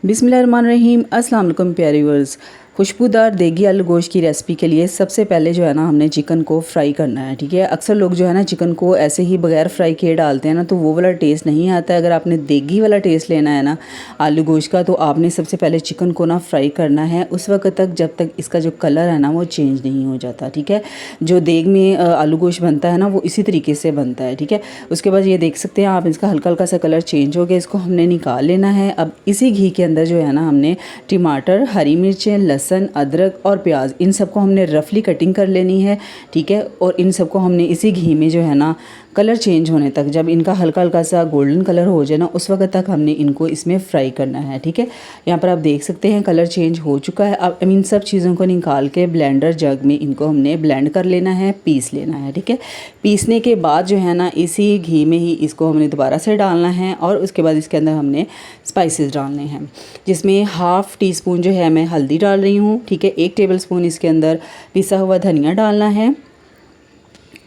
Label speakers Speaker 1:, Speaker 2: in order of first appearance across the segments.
Speaker 1: बिस्मिल्लाहिर्रहमानिर्रहीम। अस्सलाम वालेकुम प्यारे व्यूअर्स। खुशबूदार देगी आलू गोश्त की रेसिपी के लिए सबसे पहले जो है ना हमने चिकन को फ्राई करना है। ठीक है, अक्सर लोग जो है ना चिकन को ऐसे ही बगैर फ्राई किए डालते हैं ना, तो वो वाला टेस्ट नहीं आता है। अगर आपने देगी वाला टेस्ट लेना है ना आलू गोश्त का, तो आपने सबसे पहले चिकन को ना फ्राई करना है उस वक्त तक जब तक इसका जो कलर है ना वो चेंज नहीं हो जाता। ठीक है, जो देग में आलू गोश्त बनता है ना वो इसी तरीके से बनता है। ठीक है, उसके बाद ये देख सकते हैं आप, इसका हल्का हल्का सा कलर चेंज हो गया, इसको हमने निकाल लेना है। अब इसी घी के अंदर जो है ना हमने टमाटर, हरी मिर्चें, लहसुन, अदरक और प्याज, इन सबको हमने रफली कटिंग कर लेनी है। ठीक है, और इन सबको हमने इसी घी में जो है ना कलर चेंज होने तक, जब इनका हल्का हल्का सा गोल्डन कलर हो जाए ना उस वक्त तक हमने इनको इसमें फ्राई करना है। ठीक है, यहाँ पर आप देख सकते हैं कलर चेंज हो चुका है। अब इन सब चीज़ों को निकाल के ब्लेंडर जग में इनको हमने ब्लेंड कर लेना है, पीस लेना है। ठीक है, पीसने के बाद जो है ना इसी घी में ही इसको हमने दोबारा से डालना है और उसके बाद इसके अंदर हमने स्पाइसेस डालने हैं, जिसमें हाफ़ टी स्पून जो है मैं हल्दी डाल रही हूँ। ठीक है, 1 टेबल स्पून इसके अंदर पिसा हुआ धनिया डालना है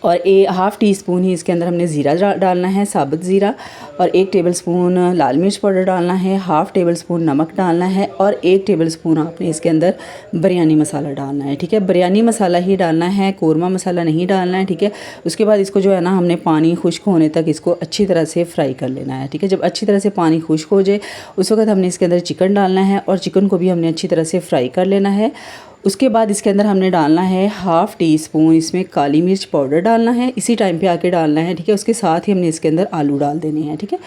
Speaker 1: और हाफ़ टी स्पून ही इसके अंदर हमने ज़ीरा डालना है, साबुत ज़ीरा, और 1 टेबल स्पून लाल मिर्च पाउडर डालना है, हाफ़ टेबल स्पून नमक डालना है और 1 टेबल स्पून आपने इसके अंदर बिरयानी मसाला डालना है। ठीक है, बिरयानी मसाला ही डालना है, कोरमा मसाला नहीं डालना है। ठीक है, उसके बाद इसको जो है ना हमने पानी खुश्क होने तक इसको अच्छी तरह से फ्राई कर लेना है। ठीक है, जब अच्छी तरह से पानी खुश्क हो जाए उस वक्त हमने इसके अंदर चिकन डालना है और चिकन को भी हमने अच्छी तरह से फ्राई कर लेना है। उसके बाद इसके अंदर हमने डालना है हाफ़ टी स्पून इसमें काली मिर्च पाउडर डालना है, इसी टाइम पे आके डालना है। ठीक है, उसके साथ ही हमने इसके अंदर आलू डाल देने हैं। ठीक है,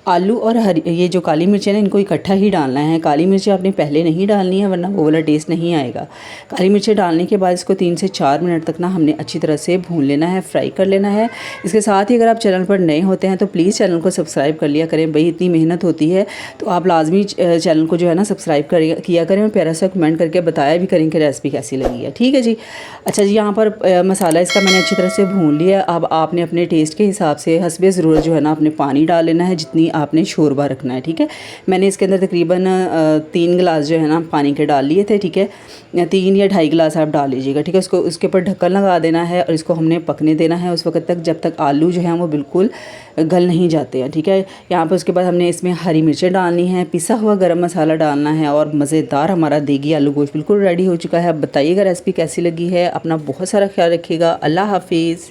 Speaker 1: आलू और ये जो काली मिर्च है ना इनको इकट्ठा ही डालना है। काली मिर्चें आपने पहले नहीं डालनी है वरना वो वाला टेस्ट नहीं आएगा। काली मिर्चें डालने के बाद इसको 3 से 4 मिनट तक ना हमने अच्छी तरह से भून लेना है, फ्राई कर लेना है। इसके साथ ही अगर आप चैनल पर नए होते हैं तो प्लीज़ चैनल को सब्सक्राइब कर लिया करें। भाई इतनी मेहनत होती है तो आप लाजमी चैनल को जो है ना सब्सक्राइब किया करें और प्यारा सा कमेंट करके बताया भी करें कि रेसिपी कैसी लगी है। ठीक है जी। अच्छा जी, यहाँ पर मसाला इसका मैंने अच्छी तरह से भून लिया। अब आपने अपने टेस्ट के हिसाब से हस्बे ज़रूरत जो है ना अपने पानी डाल लेना है, जितनी आपने शोरबा रखना है। ठीक है, मैंने इसके अंदर तकरीबन 3 गिलास जो है ना पानी के डाल लिए थे। ठीक है, 3 या 2.5 गिलास आप डाल लीजिएगा। ठीक है, उसको उसके ऊपर ढक्कन लगा देना है और इसको हमने पकने देना है उस वक्त तक जब तक आलू जो है वो बिल्कुल गल नहीं जाते हैं। ठीक है, यहाँ पर उसके बाद हमने इसमें हरी मिर्चें डालनी है, पिसा हुआ गरम मसाला डालना है और मज़ेदार हमारा देगी आलू गोश्त बिल्कुल रेडी हो चुका है। अब बताइएगा रेसिपी कैसी लगी है। अपना बहुत सारा ख्याल रखिएगा। अल्लाह हाफिज़।